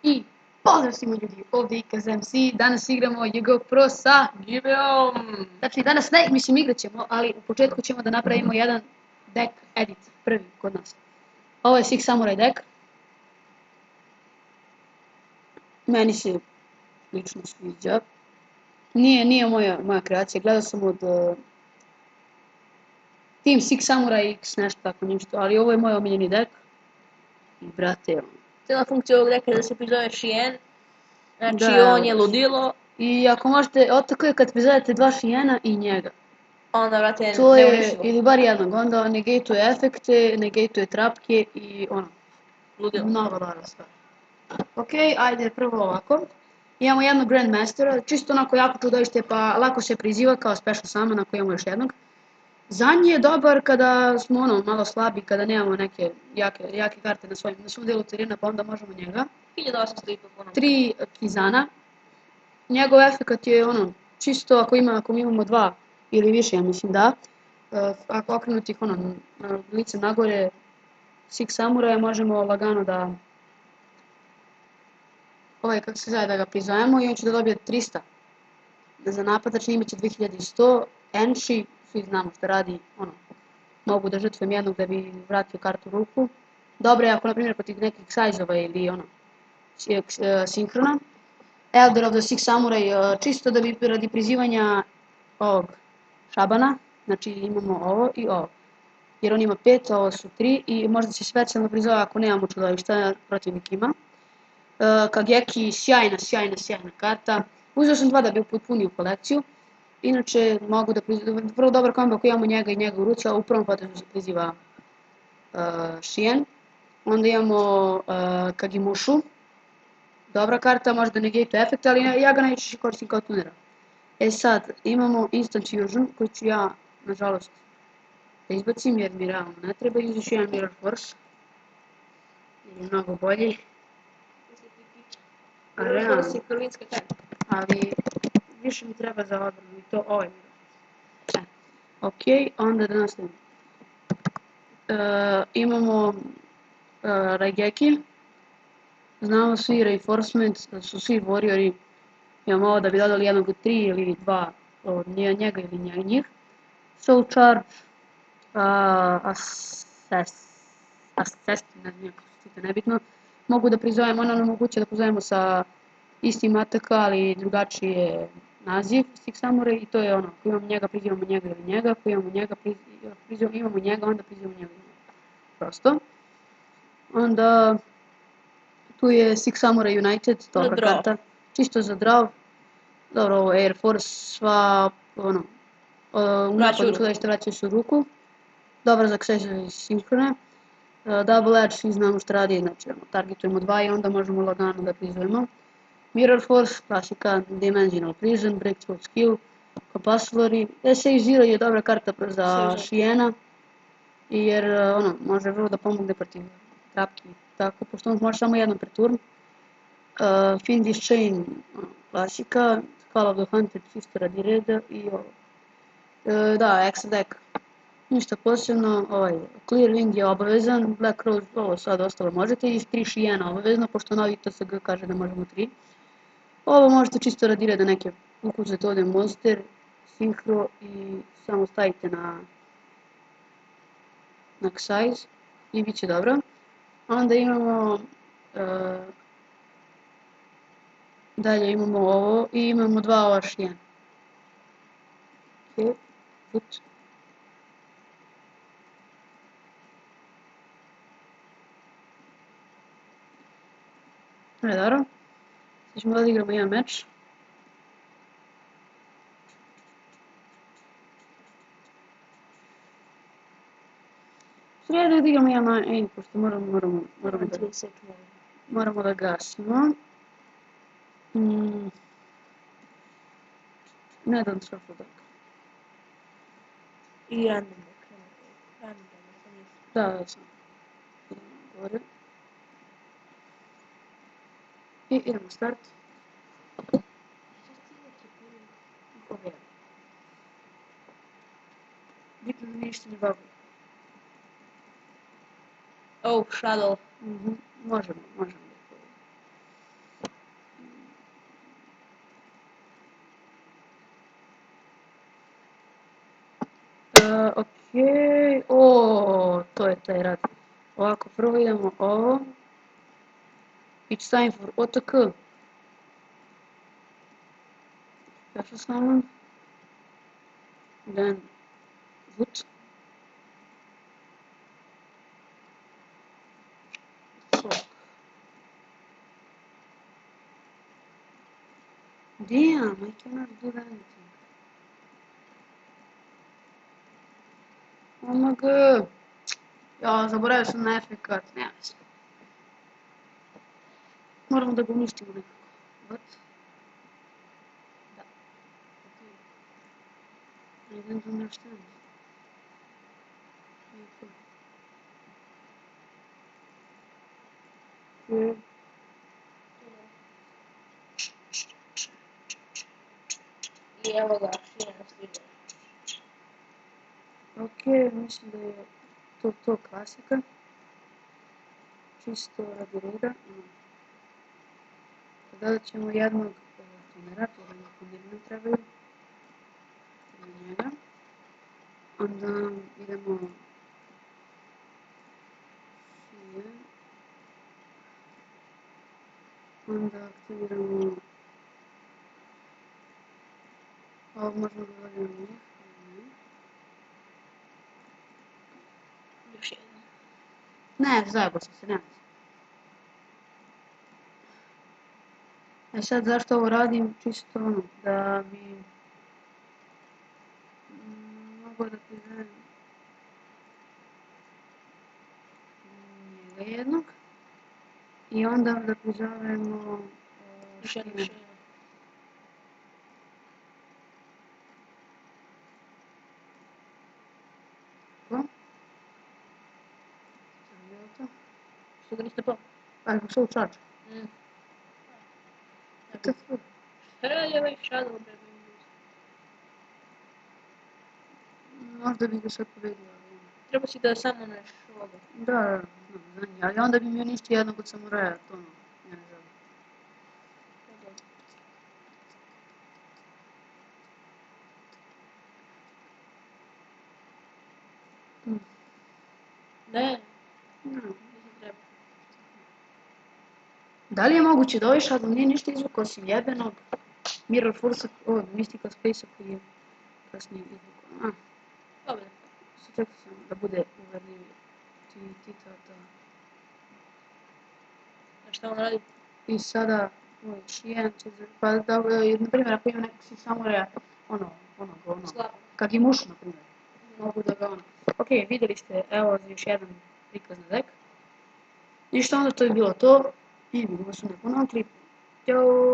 I pozdrav svima ljudi, ovdje Ikaz MC, danas igramo YGO Pro sa Gibeom. Znači danas ne, mislim igrat ćemo, ali u početku ćemo da napravimo jedan deck edit, prvi kod nas. Ovo je Six Samurai deck. Meni se lično sviđa. Nije moja kreacija, gledao sam od Team Six Samurai X, nešto tako nešto, ali ovo je moj omiljeni deck. I brate, Cijela funkcija ovog deka je da se prizove Shien, znači da, on je ludilo, i ako možete, tako je kad prizovete dva Shiena i njega. onda vrate To je, neuništivo. ili bar jednog, onda negatuje efekte, negatuje trapke i ono, Ludilo. mnogo dobra stvar. Ok, ajde prvo ovako. Imamo jednog Grandmastera, čisto onako jako čudovište pa lako se priziva kao special summon ako imamo još jednog. Zanji je dobar kada smo ono malo slabi, kada nemamo neke jake karte na svom delu terena pa onda možemo njega. 1800 i po 3 Kizana. Njegov efekt je ono, čisto ako imamo dva ili više, ja mislim da. Ako okrenuti ih ono, lice nagore, Six Samuraja možemo lagano da kako se zove, da ga prizovemo i on će da dobije 300 za napad, znači imat će 2100, Enshi, svi znamo što radi, ono, mogu da žrtvujem jednog da bi vratio kartu u ruku. Dobro je ako, na primjer, protiv nekih sajzova ili ono, sinhrona. Elder of the Six Samurai, čisto da bi radi prizivanja ovog Šabana, znači imamo ovo i ovo. Jer on ima 5, ovo su 3 i možda se specijalno prizove ako nemamo čudovišta protivnik ima. Kageki, sjajna karta. Uzeo sam dva da bi upotpunio kolekciju. Inače mogu da prizivam, vrlo dobar kombo ako imamo njega i njega u ruci, a u prvom potezu se priziva Shien. Onda imamo Kagemushu. Dobra karta, možda negatuje efekt, ali ja ga najčešće koristim kao tunera. E sad, imamo Instant Fusion, koji ću ja, nažalost, da izbacim jer mi realno ne treba. Uzeš jedan Mirror Force, jer je mnogo bolji. Realno. Ali više mi treba za odbranu i to ovaj Mirror Force. Ok, onda da nastavimo. Imamo Raigeki. Znamo svi Reinforcement, da su svi Warriori. Imamo ovo da bi dodali jednog od 3 ili 2 od njega ili njih. Soul Charge, Assist, ne znam kako se nebitno. Mogu da prizovemo, ono nam moguće da prizovemo sa istim ATK, ali drugačije naziv Six Samurai i to je ono, ako imamo njega, prizivamo njega ili njega, ako imamo njega, imamo njega, onda prizivamo njega ili njega. Prosto. Onda tu je Six Samurai United, dobra karta, čisto za draw. Dobro, ovo Air Force, sva, ono, u napadu čudovište vraćaju se u ruku. Dobar za accessory sinhrone. Double Edge, svi znamo što radi, znači targetujemo 2 i onda možemo lagano da prizujemo. Mirror Force, klasika, Dimensional Prison, Breakthrough Skill, Compulsory. SA0 je dobra karta za Shiena, jer ono, može vrlo da pomogne protiv trapki, tako, pošto on može samo jednom per turn. Fiendish Chain, klasika, Call of the Hunter, čisto radi reda i ovo. Da, extra deck. Ništa posebno, Clear Wing je obavezan, Black Rose, ovo sad ostalo možete i 3 Shiena obavezno, pošto novi TSG kaže da možemo 3. Ovo možete čisto radi reda neke ukucate ovdje monster, synchro i samo stavite na size i bit će dobro. Onda imamo dalje imamo ovo i imamo 2 ova Shiena. Ok, ups. Dobro. Sad ćemo da odigramo jedan meč. Sreda da odigramo jedan pošto moramo da gasimo. Ne dam shuffle deck. I random deck. Da sam. Idemo gore. I idemo start. Bitno da ništa ne bagu. Oh, Shadow. Možemo da Okej, to je taj rad. Ovako, prvo idemo ovo. It's time for OTK. Special summon. Then Wood. Fuck. Damn, I cannot do anything. Oh my god. Ja, zaboravio sam na efekat, nema se. Moramo da ga uništimo nekako. What? Da. I don't understand. Okay. I evo ga, Shijen stiže. Ok, mislim da je to klasika. Čisto radi reda. Dodat ćemo jednog tunera, to da mi tuneri ne trebaju. Na njega. Onda idemo Shijen. Onda aktiviramo ovo, možemo da vodimo njih. Još jedan. Ne, zajebo sam se, nema se. E sad zašto ovo radim? Čisto ono, da bi mogao da prizovem njega jednog. I onda da prizovemo Još jednog Shijena. Shijena. Ko? Sad je to? Što ga niste pa? Ajmo što u charge. What the fuck? Šta radi ovaj Shadow Dragon? Možda bi ga sad pobedio, ali... Treba si da samo neš ovoga. Da, znam, ali onda bi mi uništio jednog od samuraja, to ono, ja ne znam. Ne, No. nisam treba. Da li je moguće da ovaj Shadow nije ništa izvukao osim jebenog Mirror Force, Mystical Space koji je kasnije izvukao. Dobro. Čekaj samo da bude uverljivije. Ti. Znaš šta on radi? I sada, Shijen će, pa da, na primjer, ako ima nekog si samuraja, ono, Slabo. Kagemushu, na primjer, mogu da ga ono. Ok, vidjeli ste, evo još jedan prikaz na deck. Ništa, onda to je bilo to i vidimo se u nekom novom klipu. Ćao!